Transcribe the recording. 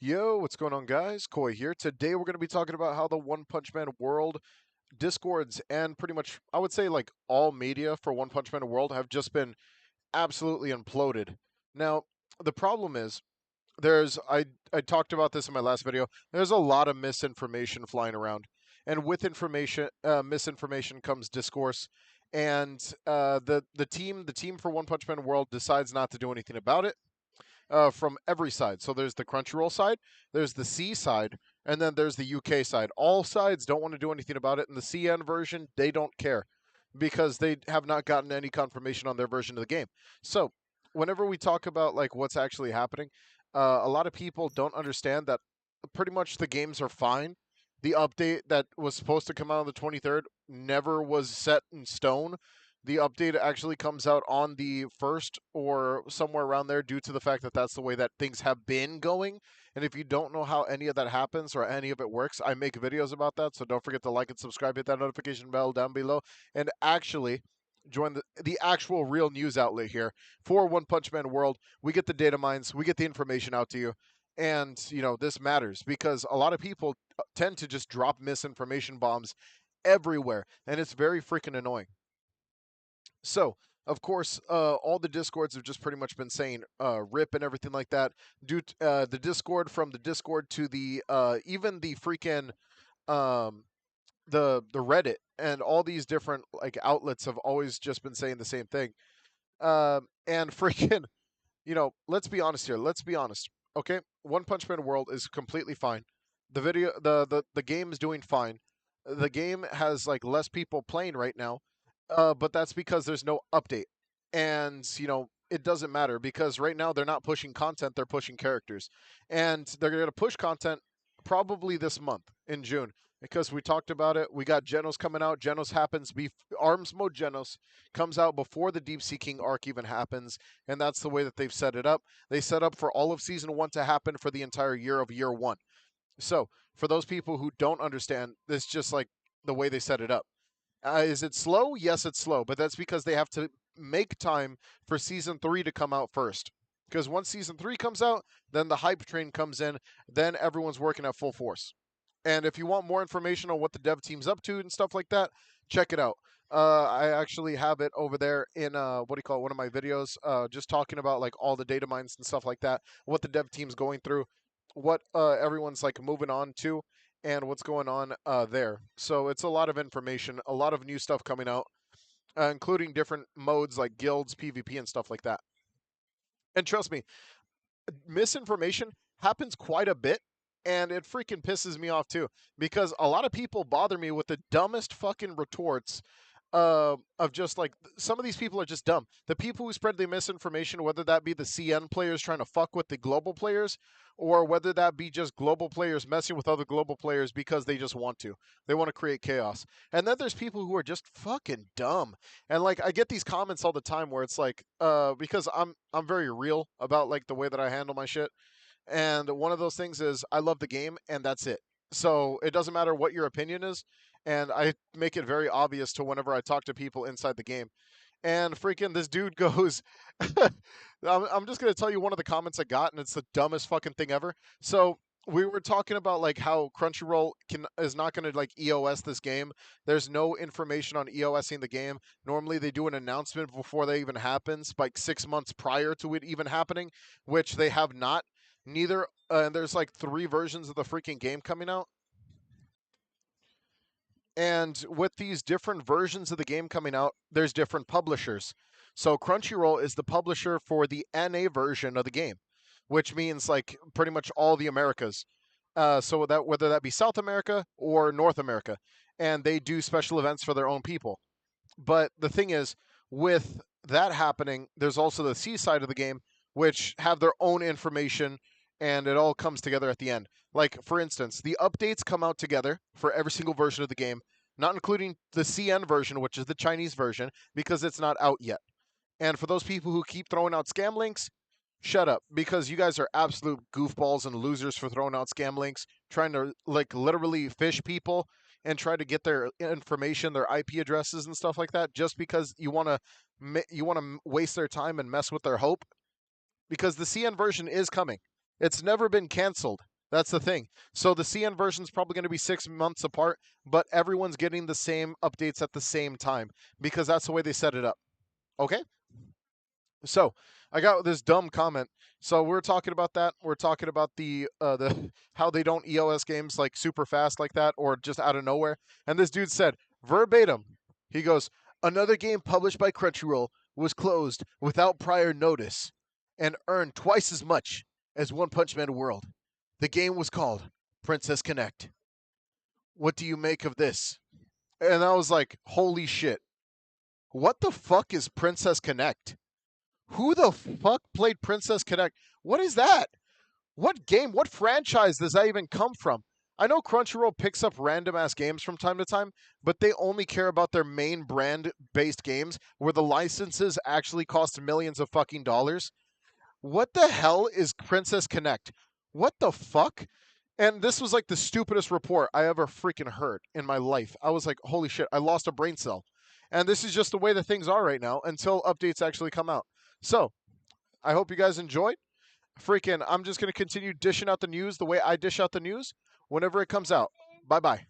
Yo, what's going on, guys? Koi here. Today we're going to be talking about how the One Punch Man World Discords and pretty much, I would say, like all media for One Punch Man World have just been absolutely imploded. Now, the problem is, I talked about this in my last video. There's a lot of misinformation flying around, and with misinformation comes discourse. And the team for One Punch Man World decides not to do anything about it from every side. So there's the Crunchyroll side, there's the C side, and then there's the UK side. All sides don't want to do anything about it, and the CN version, they don't care because they have not gotten any confirmation on their version of the game. So whenever we talk about like what's actually happening, a lot of people don't understand that pretty much the games are fine. The update that was supposed to come out on the 23rd never was set in stone. The update actually comes out on the 1st or somewhere around there due to the fact that that's the way that things have been going. And if you don't know how any of that happens or any of it works, I make videos about that. So don't forget to like and subscribe, hit that notification bell down below, and actually join the actual real news outlet here for One Punch Man World. We get the data mines, we get the information out to you. And, this matters because a lot of people tend to just drop misinformation bombs everywhere. And it's very freaking annoying. So, of course, all the discords have just pretty much been saying rip and everything like that. The discord from the discord to the even the freaking um, the Reddit and all these different like outlets have always just been saying the same thing. And freaking, let's be honest here. Let's be honest. Okay, One Punch Man World is completely fine. The game is doing fine. The game has like less people playing right now, but that's because there's no update, and it doesn't matter because right now they're not pushing content; they're pushing characters, and they're going to push content probably this month in June because we talked about it. We got Genos coming out. Genos happens Arms Mode Genos comes out before the Deep Sea King arc even happens, and that's the way that they've set it up. They set up for all of season 1 to happen for the entire year of year 1. So, for those people who don't understand, this just like the way they set it up. Is it slow? Yes, it's slow, but that's because they have to make time for season 3 to come out first. Because once season 3 comes out, then the hype train comes in, then everyone's working at full force. And if you want more information on what the dev team's up to and stuff like that, check it out. I actually have it over there in what do you call it? One of my videos, just talking about like all the data mines and stuff like that, what the dev team's going through, what everyone's like moving on to, and what's going on there. So it's a lot of information, a lot of new stuff coming out, including different modes like guilds, PvP, and stuff like that. And trust me, misinformation happens quite a bit, and it freaking pisses me off too because a lot of people bother me with the dumbest fucking retorts of just like some of these people are just dumb. The people who spread the misinformation, whether that be the CN players trying to fuck with the global players, or whether that be just global players messing with other global players because they just want to. They want to create chaos. And then there's people who are just fucking dumb. And like I get these comments all the time where it's like, because I'm very real about like the way that I handle my shit. And one of those things is I love the game and that's it. So it doesn't matter what your opinion is, and I make it very obvious to whenever I talk to people inside the game. And freaking this dude goes, I'm just gonna tell you one of the comments I got, and it's the dumbest fucking thing ever. So we were talking about like how Crunchyroll is not gonna like EOS this game. There's no information on EOSing the game. Normally they do an announcement before that even happens, like 6 months prior to it even happening, which they have not. Neither, and there's like 3 versions of the freaking game coming out. And with these different versions of the game coming out, there's different publishers. So Crunchyroll is the publisher for the NA version of the game, which means like pretty much all the Americas. So that whether that be South America or North America, and they do special events for their own people. But the thing is, with that happening, there's also the C side of the game, which have their own information, and it all comes together at the end. Like, for instance, the updates come out together for every single version of the game, not including the CN version, which is the Chinese version, because it's not out yet. And for those people who keep throwing out scam links, shut up, because you guys are absolute goofballs and losers for throwing out scam links, trying to like literally fish people and try to get their information, their IP addresses and stuff like that, just because you want to waste their time and mess with their hope. Because the CN version is coming. It's never been canceled. That's the thing. So the CN version is probably going to be 6 months apart, but everyone's getting the same updates at the same time because that's the way they set it up. Okay? So I got this dumb comment. So we're talking about that. We're talking about the how they don't EOS games like super fast like that or just out of nowhere. And this dude said verbatim, he goes, another game published by Crunchyroll was closed without prior notice and earned twice as much as One Punch Man World. The game was called Princess Connect. What do you make of this? And I was like, holy shit. What the fuck is Princess Connect? Who the fuck played Princess Connect? What is that? What game? What franchise does that even come from? I know Crunchyroll picks up random ass games from time to time, but they only care about their main brand based games where the licenses actually cost millions of fucking dollars. What the hell is Princess Connect? What the fuck? And this was like the stupidest report I ever freaking heard in my life. I was like, holy shit, I lost a brain cell. And this is just the way that things are right now until updates actually come out. So, I hope you guys enjoyed. Freaking, I'm just going to continue dishing out the news the way I dish out the news whenever it comes out. Bye bye.